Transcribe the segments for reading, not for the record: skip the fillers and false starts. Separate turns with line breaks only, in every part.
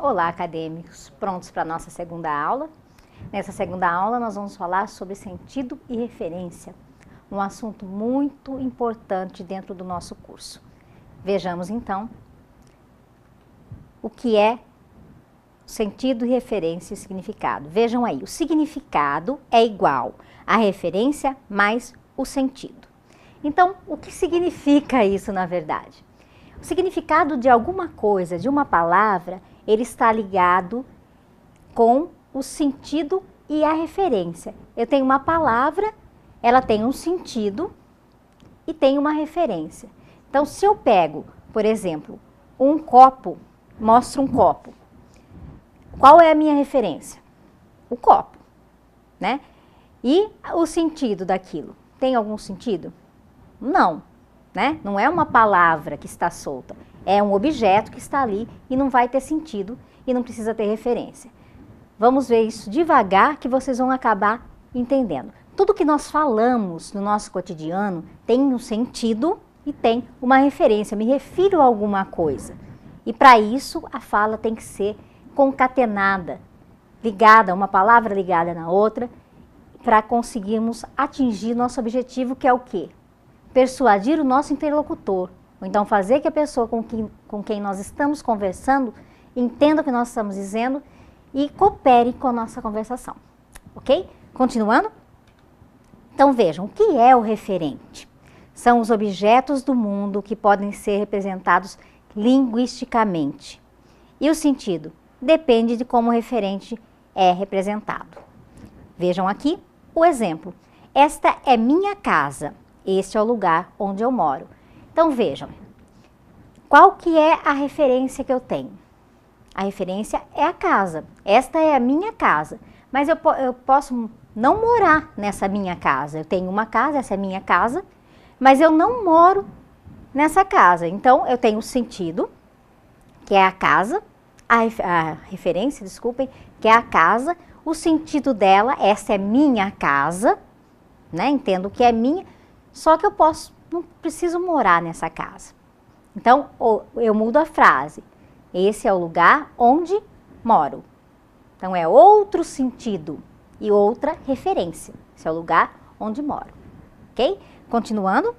Olá, acadêmicos, prontos para a nossa segunda aula? Nessa segunda aula nós vamos falar sobre sentido e referência, um assunto muito importante dentro do nosso curso. Vejamos então o que é sentido, referência e significado. Vejam aí, o significado é igual à referência mais o sentido. Então, o que significa isso na verdade? O significado de alguma coisa, de uma palavra, ele está ligado com o sentido e a referência. Eu tenho uma palavra, ela tem um sentido e tem uma referência. Então, se eu pego, por exemplo, um copo, mostro um copo. Qual é a minha referência? O copo, né? E o sentido daquilo? Tem algum sentido? Não, né? Não é uma palavra que está solta. É um objeto que está ali e não vai ter sentido e não precisa ter referência. Vamos ver isso devagar que vocês vão acabar entendendo. Tudo que nós falamos no nosso cotidiano tem um sentido e tem uma referência. Me refiro a alguma coisa. E para isso a fala tem que ser concatenada, ligada, uma palavra ligada na outra, para conseguirmos atingir nosso objetivo, que é o quê? Persuadir o nosso interlocutor. Ou então fazer que a pessoa com quem nós estamos conversando entenda o que nós estamos dizendo e coopere com a nossa conversação. Ok? Continuando? Então vejam, o que é o referente? São os objetos do mundo que podem ser representados linguisticamente. E o sentido? Depende de como o referente é representado. Vejam aqui o exemplo. Esta é minha casa. Este é o lugar onde eu moro. Então vejam, qual que é a referência que eu tenho? A referência é a casa. Esta é a minha casa. Mas eu posso não morar nessa minha casa. Eu tenho uma casa, essa é a minha casa, mas eu não moro nessa casa. Então eu tenho o sentido, que é a casa, a referência, desculpem, que é a casa, o sentido dela, essa é minha casa, né? Entendo que é minha, só que não preciso morar nessa casa. Então, eu mudo a frase. Esse é o lugar onde moro. Então, é outro sentido e outra referência. Esse é o lugar onde moro. Ok? Continuando.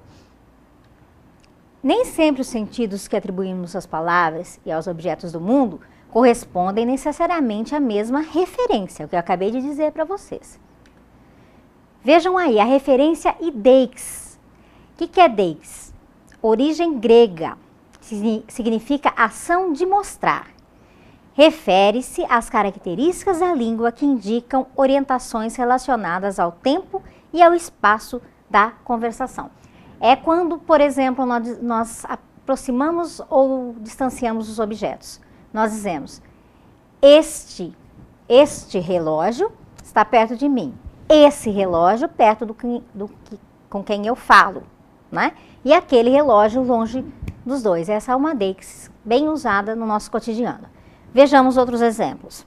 Nem sempre os sentidos que atribuímos às palavras e aos objetos do mundo correspondem necessariamente à mesma referência, o que eu acabei de dizer para vocês. Vejam aí, a referência ideix. O que é deix? Origem grega, significa ação de mostrar. Refere-se às características da língua que indicam orientações relacionadas ao tempo e ao espaço da conversação. É quando, por exemplo, nós aproximamos ou distanciamos os objetos. Nós dizemos, este relógio está perto de mim. Esse relógio perto com quem eu falo, né? E aquele relógio longe dos dois. Essa é uma deix bem usada no nosso cotidiano. Vejamos outros exemplos.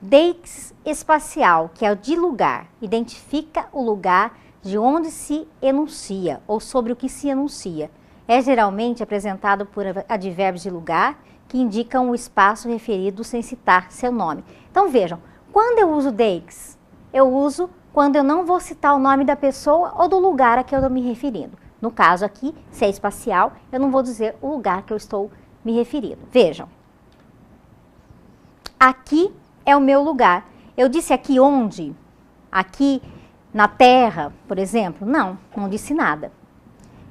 Deix espacial, que é o de lugar, identifica o lugar de onde se enuncia ou sobre o que se enuncia. É geralmente apresentado por advérbios de lugar que indicam o espaço referido sem citar seu nome. Então vejam, quando eu uso deix, eu uso quando eu não vou citar o nome da pessoa ou do lugar a que eu estou me referindo. No caso aqui, se é espacial, eu não vou dizer o lugar que eu estou me referindo. Vejam, aqui é o meu lugar. Eu disse aqui onde? Aqui na terra, por exemplo? Não disse nada.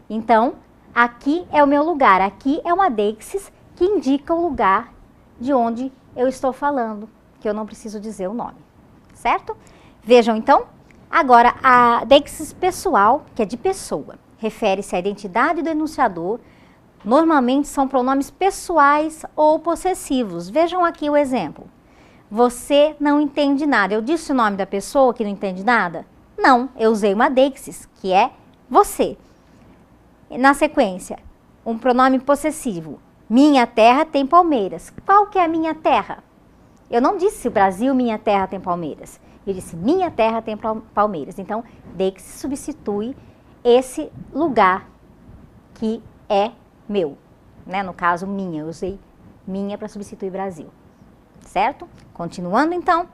Então, aqui é o meu lugar. Aqui é uma deixis que indica o lugar de onde eu estou falando, que eu não preciso dizer o nome, certo? Vejam então, agora a deixis pessoal, que é de pessoa, refere-se à identidade do enunciador, normalmente são pronomes pessoais ou possessivos. Vejam aqui o exemplo. Você não entende nada. Eu disse o nome da pessoa que não entende nada? Não, eu usei uma deixis, que é você. Na sequência, um pronome possessivo. Minha terra tem palmeiras. Qual que é a minha terra? Eu não disse Brasil, minha terra tem palmeiras. Eu disse minha terra tem palmeiras. Então, deixis substitui esse lugar que é meu. Né? No caso, minha. Eu usei minha para substituir Brasil. Certo? Continuando então.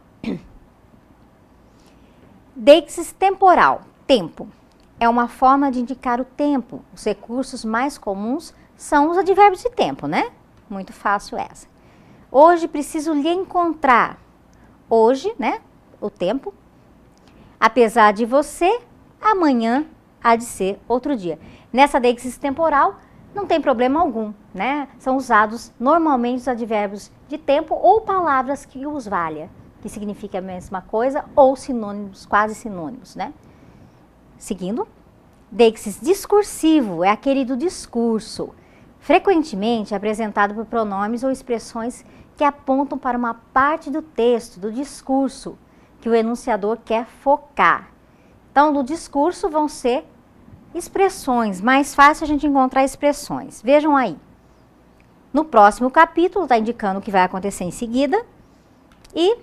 Deixis temporal, tempo. É uma forma de indicar o tempo. Os recursos mais comuns são os advérbios de tempo, né? Muito fácil essa. Hoje preciso lhe encontrar. Hoje, né? O tempo. Apesar de você, amanhã há de ser outro dia. Nessa deixis temporal, não tem problema algum, né? São usados normalmente os advérbios de tempo ou palavras que os valha, que significa a mesma coisa, ou sinônimos, quase sinônimos, né? Seguindo, deixis discursivo é aquele do discurso, frequentemente apresentado por pronomes ou expressões que apontam para uma parte do texto, do discurso, que o enunciador quer focar. Então, no discurso vão ser expressões, mais fácil a gente encontrar expressões. Vejam aí. No próximo capítulo, está indicando o que vai acontecer em seguida. E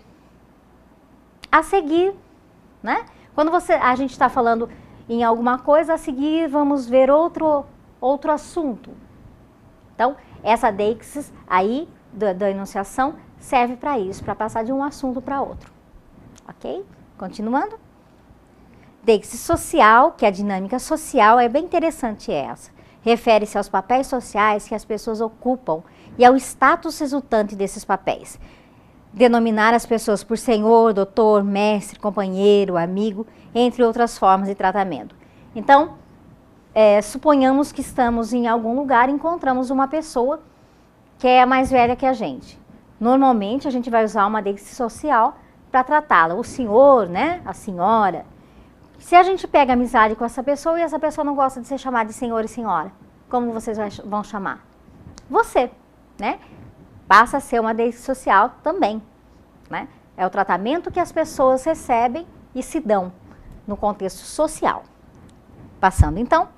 a seguir, né? Quando a gente está falando em alguma coisa, a seguir vamos ver outro assunto. Então, essa deixis aí da enunciação serve para isso, para passar de um assunto para outro. Ok? Continuando. Deixis social, que a dinâmica social é bem interessante essa. Refere-se aos papéis sociais que as pessoas ocupam e ao status resultante desses papéis. Denominar as pessoas por senhor, doutor, mestre, companheiro, amigo, entre outras formas de tratamento. Então, suponhamos que estamos em algum lugar e encontramos uma pessoa que é mais velha que a gente. Normalmente, a gente vai usar uma deixis social para tratá-la. O senhor, né? A senhora. Se a gente pega amizade com essa pessoa e essa pessoa não gosta de ser chamada de senhor e senhora, como vocês vão chamar? Você, né? Passa a ser uma deixis social também, né? É o tratamento que as pessoas recebem e se dão no contexto social. Passando então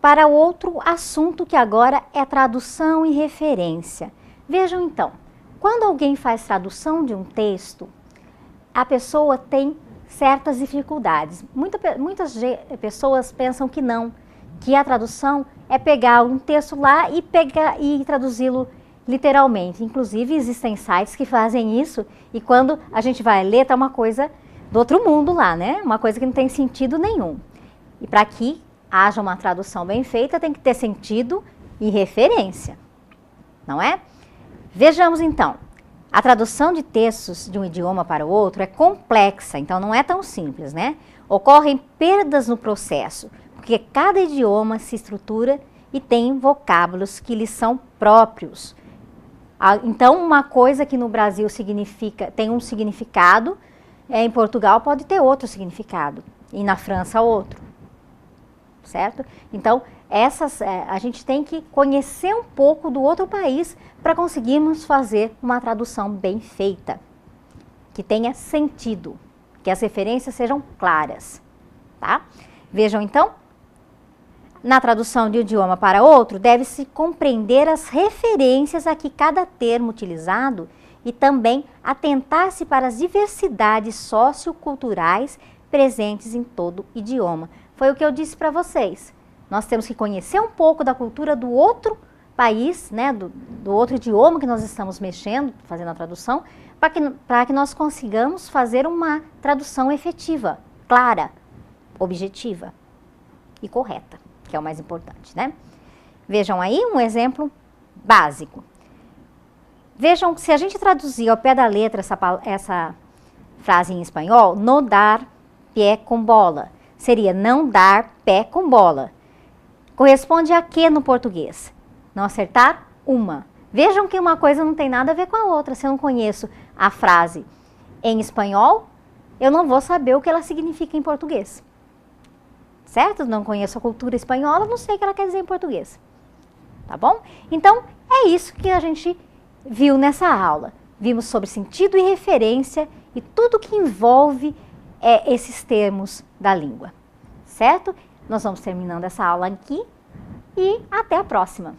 para outro assunto que agora é tradução e referência. Vejam então, quando alguém faz tradução de um texto, a pessoa tem certas dificuldades. Muitas pessoas pensam que não, que a tradução é pegar um texto lá e traduzi-lo literalmente. Inclusive, existem sites que fazem isso e quando a gente vai ler, tá uma coisa do outro mundo lá, né? Uma coisa que não tem sentido nenhum. E para que haja uma tradução bem feita, tem que ter sentido e referência, não é? Vejamos então. A tradução de textos de um idioma para o outro é complexa, então não é tão simples, né? Ocorrem perdas no processo, porque cada idioma se estrutura e tem vocábulos que lhes são próprios. Então, uma coisa que no Brasil tem um significado, em Portugal pode ter outro significado, e na França outro, certo? Então, a gente tem que conhecer um pouco do outro país para conseguirmos fazer uma tradução bem feita, que tenha sentido, que as referências sejam claras, tá? Vejam então, na tradução de um idioma para outro, deve-se compreender as referências a que cada termo utilizado e também atentar-se para as diversidades socioculturais presentes em todo idioma. Foi o que eu disse para vocês. Nós temos que conhecer um pouco da cultura do outro país, né, do outro idioma que nós estamos mexendo, fazendo a tradução, para que nós consigamos fazer uma tradução efetiva, clara, objetiva e correta, que é o mais importante, né? Vejam aí um exemplo básico. Vejam, se a gente traduzir ao pé da letra essa frase em espanhol, no dar pé com bola, seria não dar pé com bola. Corresponde a quê no português? Não acertar? Uma. Vejam que uma coisa não tem nada a ver com a outra. Se eu não conheço a frase em espanhol, eu não vou saber o que ela significa em português. Certo? Não conheço a cultura espanhola, não sei o que ela quer dizer em português. Tá bom? Então, é isso que a gente viu nessa aula. Vimos sobre sentido e referência e tudo que envolve esses termos da língua. Certo? Nós vamos terminando essa aula aqui e até a próxima.